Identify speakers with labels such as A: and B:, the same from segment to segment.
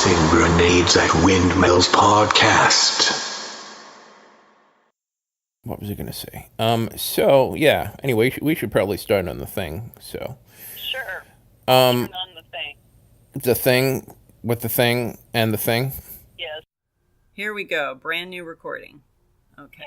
A: tossing grenades at windmills podcast.
B: What was I going to say? So, yeah, anyway, we should probably start on the thing, so.
C: Sure. Turn on the thing.
B: The thing with the thing and the thing?
C: Yes.
D: Here we go. Brand new recording. Okay.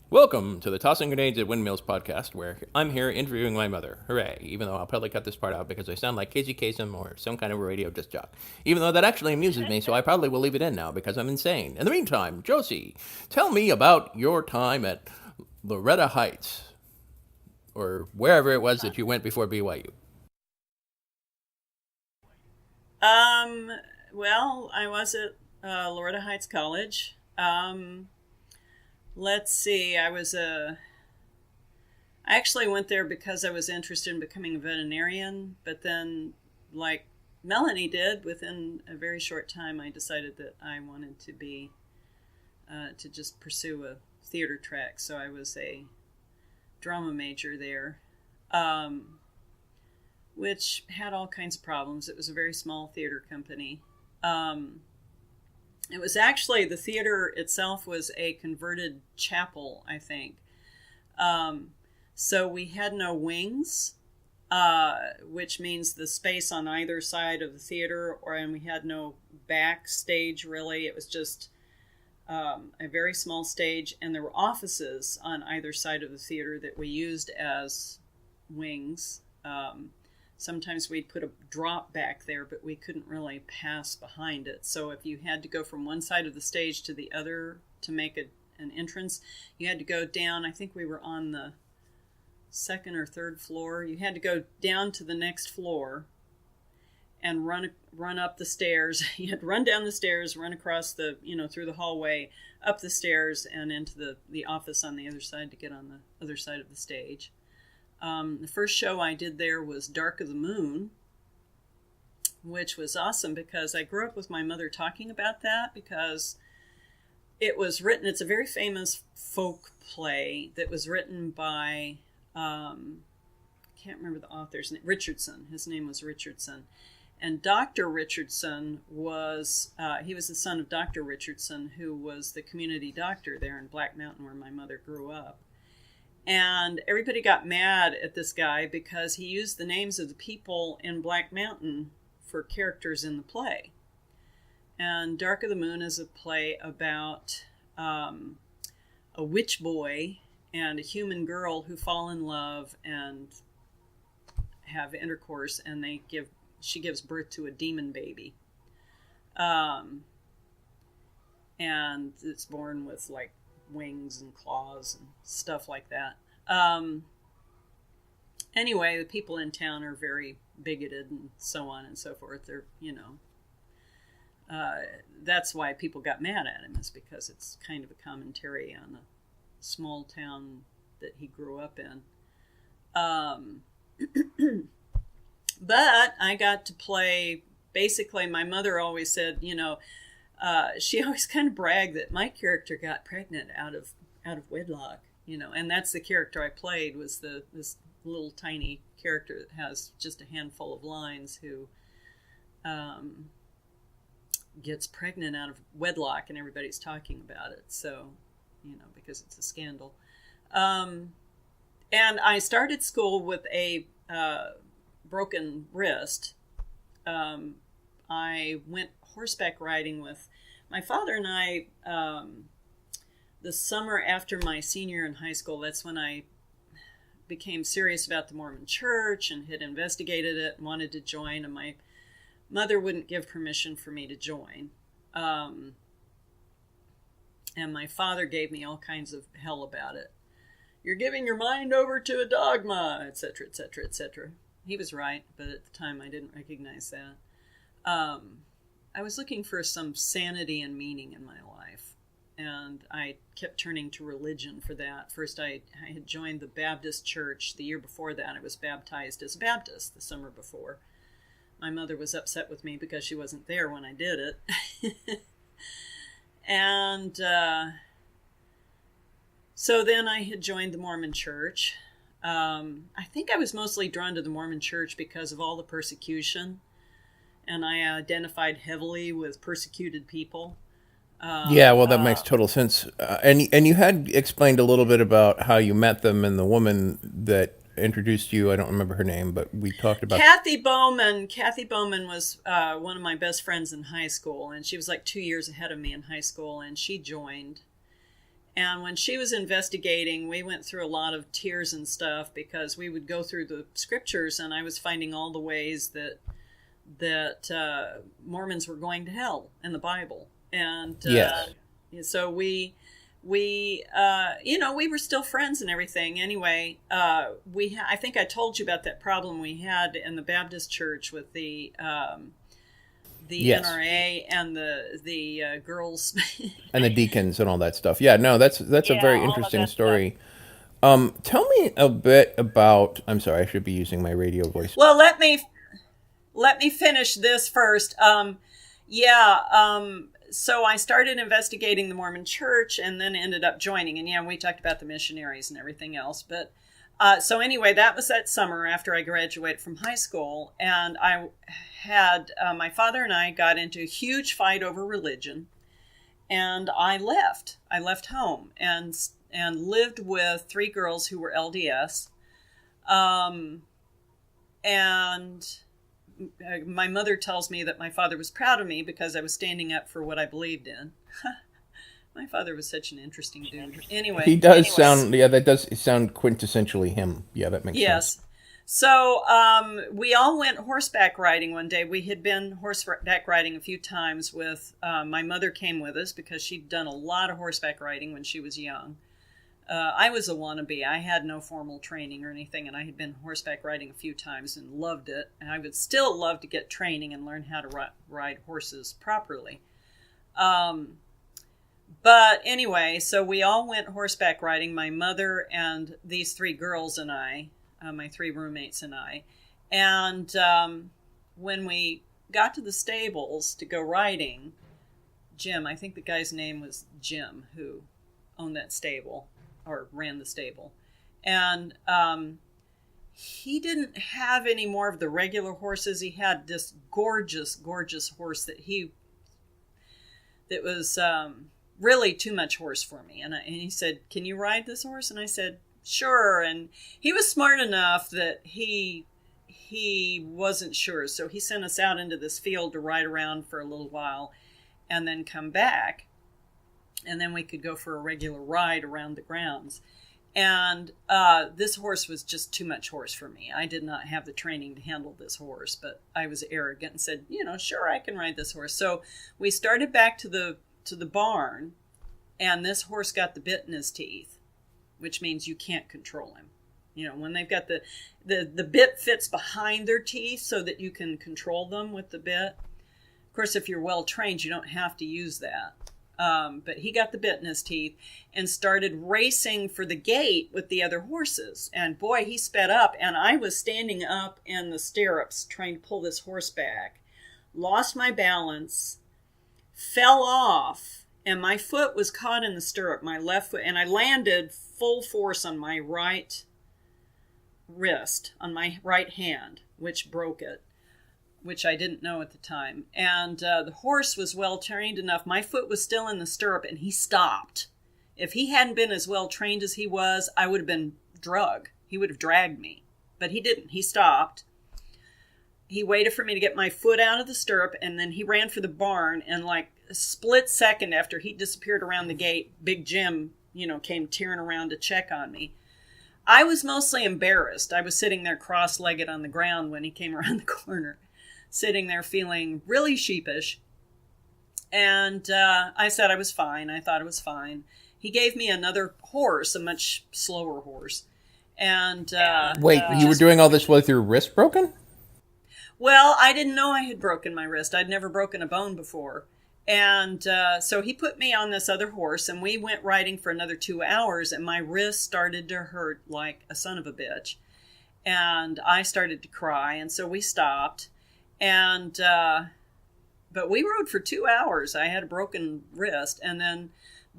B: Welcome to the Tossing Grenades at Windmills podcast, where I'm here interviewing my mother. Hooray. Even though I'll probably cut this part out because I sound like Casey Kasem or some kind of a radio disc jock. Even though that actually amuses me, so I probably will leave it in now because I'm insane. In the meantime, Josie, tell me about your time at Loretto Heights, or wherever it was that you went before BYU.
D: Well, I was at Loretto Heights College. Let's see, I actually went there because I was interested in becoming a veterinarian, but then, like Melanie did, within a very short time, I decided that I wanted to just pursue a theater track, so I was a drama major there, which had all kinds of problems. It was a very small theater company. It was actually, the theater itself was a converted chapel, I think. So we had no wings, which means the space on either side of the theater, and we had no backstage, really. It was just a very small stage, and there were offices on either side of the theater that we used as wings. Sometimes we'd put a drop back there, but we couldn't really pass behind it. So if you had to go from one side of the stage to the other to make an entrance, you had to go down. I think we were on the second or third floor. You had to go down to the next floor and run up the stairs. You had to run down the stairs, run across through the hallway, up the stairs, and into the office on the other side to get on the other side of the stage. The first show I did there was Dark of the Moon, which was awesome because I grew up with my mother talking about that, because it was written, it's a very famous folk play that was written by, I can't remember the author's name, Richardson. His name was Richardson. And Dr. Richardson was, he was the son of Dr. Richardson, who was the community doctor there in Black Mountain where my mother grew up. And everybody got mad at this guy because he used the names of the people in Black Mountain for characters in the play. And Dark of the Moon is a play about a witch boy and a human girl who fall in love and have intercourse, and she gives birth to a demon baby. And it's born with like wings and claws and stuff like that. Anyway, the people in town are very bigoted and so on and so forth. They're, that's why people got mad at him, is because it's kind of a commentary on a small town that he grew up in. But I got to play, basically, my mother always said, she always kind of bragged that my character got pregnant out of wedlock, and that's the character I played, was this little tiny character that has just a handful of lines who gets pregnant out of wedlock, and everybody's talking about it. So, because it's a scandal. And I started school with a broken wrist. I went horseback riding with my father and I the summer after my senior year in high school. That's when I became serious about the Mormon Church and had investigated it and wanted to join, and my mother wouldn't give permission for me to join. And my father gave me all kinds of hell about it. You're giving your mind over to a dogma, etc., etc., etc. He was right, but at the time I didn't recognize that. I was looking for some sanity and meaning in my life, and I kept turning to religion for that. First, I had joined the Baptist church. The year before that, I was baptized as a Baptist the summer before. My mother was upset with me because she wasn't there when I did it. And so then I had joined the Mormon Church. I think I was mostly drawn to the Mormon Church because of all the persecution and I identified heavily with persecuted people.
B: Yeah, well, that makes total sense. And you had explained a little bit about how you met them and the woman that introduced you. I don't remember her name, but we talked about
D: Kathy Bowman. Kathy Bowman was one of my best friends in high school, and she was like 2 years ahead of me in high school, and she joined. And when she was investigating, we went through a lot of tears and stuff because we would go through the scriptures, and I was finding all the ways that Mormons were going to hell in the Bible. And
B: Yes.
D: so we we were still friends and everything. Anyway, I think I told you about that problem we had in the Baptist church with the
B: Yes.
D: NRA and the girls
B: and the deacons and all that stuff. Yeah, no, that's a very
C: all of
B: interesting
C: that
B: story. Tell me a bit about. I'm sorry, I should be using my radio voice.
D: Well, let me finish this first. So I started investigating the Mormon Church and then ended up joining. And we talked about the missionaries and everything else. But so anyway, that was that summer after I graduated from high school. And I had my father and I got into a huge fight over religion. And I left. I left home and lived with 3 girls who were LDS. And my mother tells me that my father was proud of me because I was standing up for what I believed in. My father was such an interesting dude. Anyway.
B: He does sound, that does sound quintessentially him. Yeah, that makes sense.
D: Yes. So we all went horseback riding one day. We had been horseback riding a few times with, my mother came with us because she'd done a lot of horseback riding when she was young. I was a wannabe. I had no formal training or anything, and I had been horseback riding a few times and loved it. And I would still love to get training and learn how to ride horses properly. But anyway, so we all went horseback riding, my mother and these 3 girls and I, my 3 roommates and I. And when we got to the stables to go riding, Jim, I think the guy's name was Jim, who owned that stable or ran the stable. And he didn't have any more of the regular horses. He had this gorgeous, gorgeous horse that was really too much horse for me. And he said, "Can you ride this horse?" And I said, "Sure." And he was smart enough that he wasn't sure. So he sent us out into this field to ride around for a little while and then come back. And then we could go for a regular ride around the grounds. And this horse was just too much horse for me. I did not have the training to handle this horse, but I was arrogant and said, "Sure, I can ride this horse." So we started back to the barn, and this horse got the bit in his teeth, which means you can't control him. When they've got the bit fits behind their teeth so that you can control them with the bit. Of course, if you're well trained, you don't have to use that. But he got the bit in his teeth and started racing for the gate with the other horses. And boy, he sped up. And I was standing up in the stirrups trying to pull this horse back. Lost my balance. Fell off. And my foot was caught in the stirrup, my left foot. And I landed full force on my right wrist, on my right hand, which broke it, which I didn't know at the time. And the horse was well trained enough. My foot was still in the stirrup, and he stopped. If he hadn't been as well trained as he was, I would have been drug. He would have dragged me. But he didn't. He stopped. He waited for me to get my foot out of the stirrup, and then he ran for the barn. And like a split second after he disappeared around the gate, Big Jim, came tearing around to check on me. I was mostly embarrassed. I was sitting there cross-legged on the ground when he came around the corner, sitting there feeling really sheepish. And I said I was fine. I thought it was fine. He gave me another horse, a much slower horse. And
B: Wait, you were doing all this with your wrist broken?
D: well, I didn't know I had broken my wrist. I'd never broken a bone before. And so he put me on this other horse, and we went riding for another 2 hours, and my wrist started to hurt like a son of a bitch. And I started to cry, and so we stopped. And but we rode for 2 hours. I had a broken wrist, and then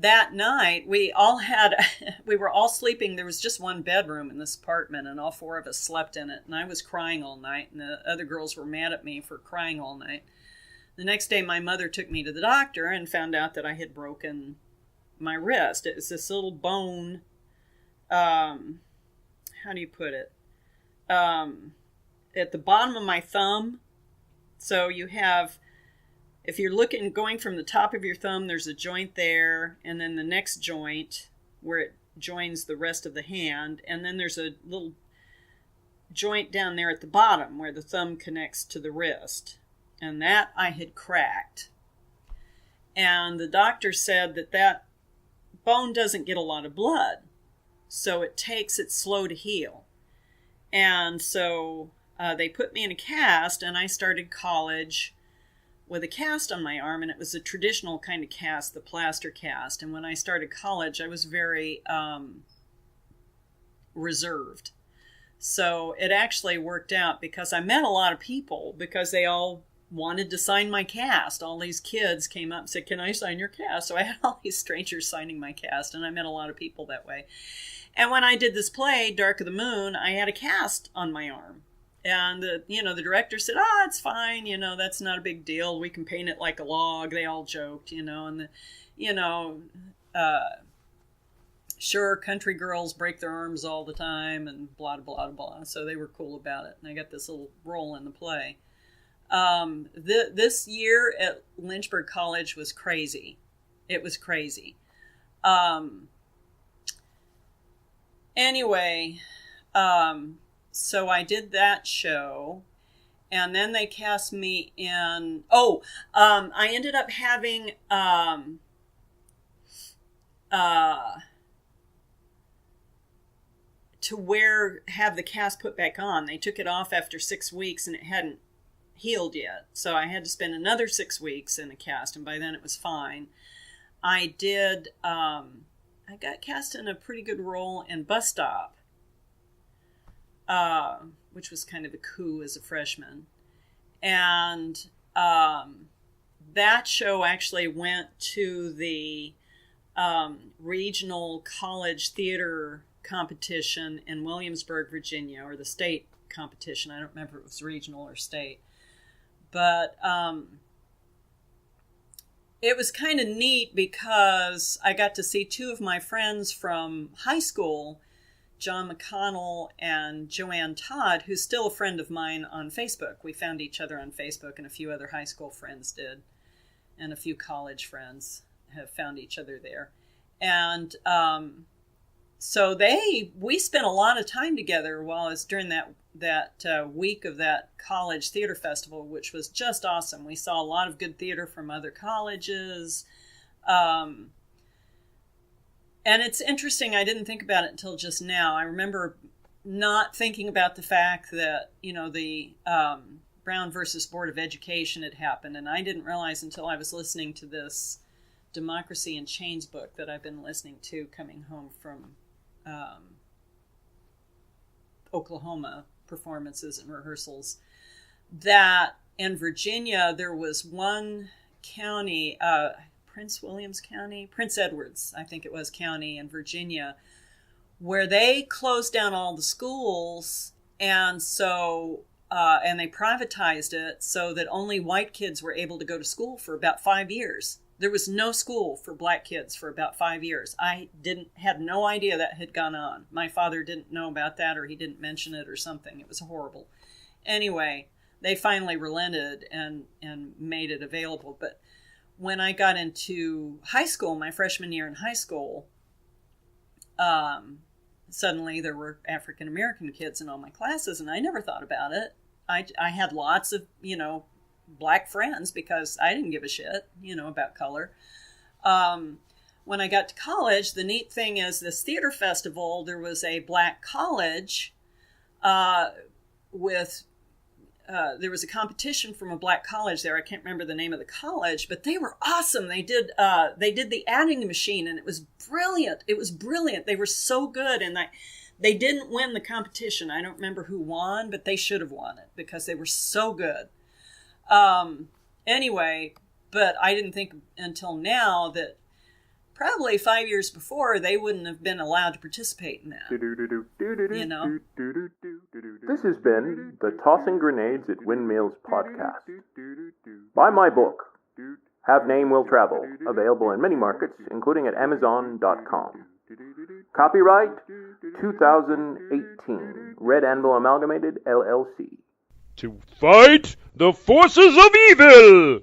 D: that night we were all sleeping. There was just one bedroom in this apartment, and all 4 of us slept in it. And I was crying all night, and the other girls were mad at me for crying all night. The next day, my mother took me to the doctor and found out that I had broken my wrist. It was this little bone. How do you put it? At the bottom of my thumb. So you have, if you're going from the top of your thumb, there's a joint there, and then the next joint where it joins the rest of the hand, and then there's a little joint down there at the bottom where the thumb connects to the wrist. And that I had cracked. And the doctor said that bone doesn't get a lot of blood, so it's slow to heal. And so they put me in a cast, and I started college with a cast on my arm, and it was a traditional kind of cast, the plaster cast. And when I started college, I was very reserved. So it actually worked out because I met a lot of people because they all wanted to sign my cast. All these kids came up and said, "Can I sign your cast?" So I had all these strangers signing my cast, and I met a lot of people that way. And when I did this play, Dark of the Moon, I had a cast on my arm. And the director said, "It's fine, that's not a big deal. We can paint it like a log." They all joked, and sure, country girls break their arms all the time and blah, blah, blah. So they were cool about it. And I got this little role in the play. This year at Lynchburg College was crazy. It was crazy. Anyway, so I did that show, and then they cast me in. I ended up having have the cast put back on. They took it off after 6 weeks, and it hadn't healed yet, so I had to spend another 6 weeks in a cast, and by then it was fine. I got cast in a pretty good role in Bus Stop, which was kind of a coup as a freshman, and that show actually went to the regional college theater competition in Williamsburg, Virginia, or the state competition. I don't remember if it was regional or state. But it was kind of neat because I got to see 2 of my friends from high school, John McConnell and Joanne Todd, who's still a friend of mine on Facebook. We found each other on Facebook, and a few other high school friends did, and a few college friends have found each other there. And so we spent a lot of time together while I was during that week of that college theater festival, which was just awesome. We saw a lot of good theater from other colleges. And it's interesting, I didn't think about it until just now. I remember not thinking about the fact that, the Brown versus Board of Education had happened, and I didn't realize until I was listening to this Democracy in Chains book that I've been listening to coming home from Oklahoma performances and rehearsals, that in Virginia there was one county, Prince Edwards, I think it was, county in Virginia, where they closed down all the schools, and so and they privatized it so that only white kids were able to go to school for about 5 years. There was no school for black kids for about 5 years. I had no idea that had gone on. My father didn't know about that, or he didn't mention it or something. It was horrible. Anyway, they finally relented and made it available. But when I got into high school, my freshman year in high school, suddenly there were African American kids in all my classes, and I never thought about it. I had lots of, black friends because I didn't give a shit, about color. When I got to college, the neat thing is this theater festival, there was a black college there was a competition from a black college there. I can't remember the name of the college, but they were awesome. They did the adding machine, and it was brilliant. It was brilliant. They were so good, and they didn't win the competition. I don't remember who won, but they should have won it because they were so good. Anyway, but I didn't think until now that probably 5 years before, they wouldn't have been allowed to participate in that. You know?
E: This has been the Tossing Grenades at Windmills podcast. Buy my book, Have Name Will Travel, available in many markets, including at Amazon.com. Copyright 2018, Red Anvil Amalgamated, LLC.
F: To fight the forces of evil!